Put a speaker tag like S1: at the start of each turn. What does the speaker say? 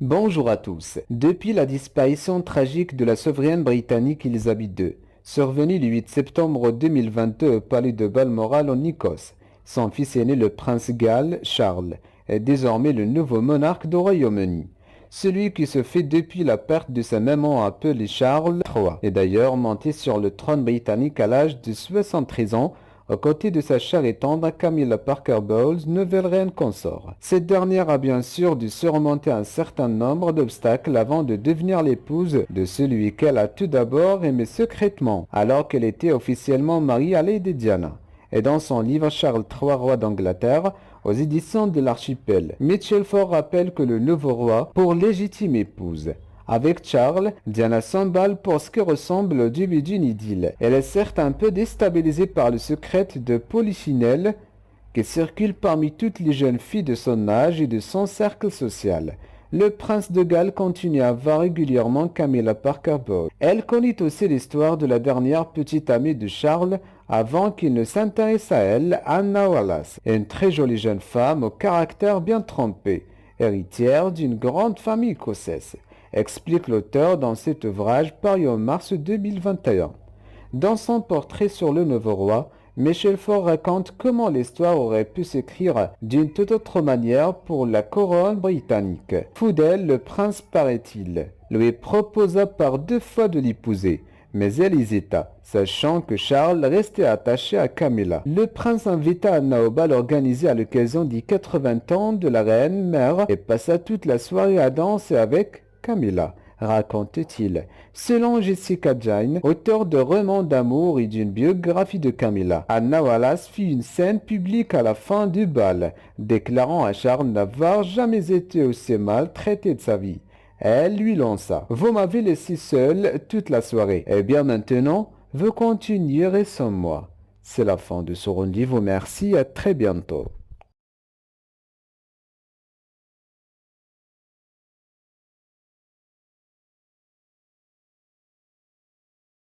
S1: Bonjour à tous. Depuis la disparition tragique de la souveraine britannique Elisabeth II, survenue le 8 septembre 2022 au palais de Balmoral en Écosse, son fils aîné le prince Galles, Charles, est désormais le nouveau monarque du Royaume-Uni. Celui qui se fait depuis la perte de sa maman appelée Charles III est d'ailleurs monté sur le trône britannique à l'âge de 73 ans aux côtés de sa chère et tendre Camilla Parker Bowles, nouvelle reine consort. Cette dernière a bien sûr dû surmonter un certain nombre d'obstacles avant de devenir l'épouse de celui qu'elle a tout d'abord aimé secrètement, alors qu'elle était officiellement mariée à Lady Diana. Et dans son livre Charles III, roi d'Angleterre, aux éditions de l'Archipel, Mitchell Ford rappelle que le nouveau roi, pour légitime épouse, avec Charles, Diana s'emballe pour ce qui ressemble au début d'une idylle. Elle est certes un peu déstabilisée par le secret de Polichinelle qui circule parmi toutes les jeunes filles de son âge et de son cercle social. Le prince de Galles continue à voir régulièrement Camilla Parker Bowles. Elle connaît aussi l'histoire de la dernière petite amie de Charles avant qu'il ne s'intéresse à elle, Anna Wallace, une très jolie jeune femme au caractère bien trempé, héritière d'une grande famille écossaise, explique l'auteur dans cet ouvrage paru en mars 2021. Dans son portrait sur le nouveau roi, Michel Ford raconte comment l'histoire aurait pu s'écrire d'une toute autre manière pour la couronne britannique. Fou d'elle, le prince, paraît-il, lui proposa par 2 fois de l'épouser, mais elle hésita, sachant que Charles restait attaché à Camilla. Le prince invita Anna au bal organisé à l'occasion des 80 ans de la reine mère et passa toute la soirée à danser avec Camilla, raconte-t-il. Selon Jessica Jane, auteur de romans d'amour et d'une biographie de Camilla, Anna Wallace fit une scène publique à la fin du bal, déclarant à Charles n'avoir jamais été aussi mal traité de sa vie. Elle lui lança: Vous m'avez laissé seul toute la soirée. Eh bien maintenant, vous continuerez sans moi. C'est la fin de ce rendez-vous. Merci, à très bientôt.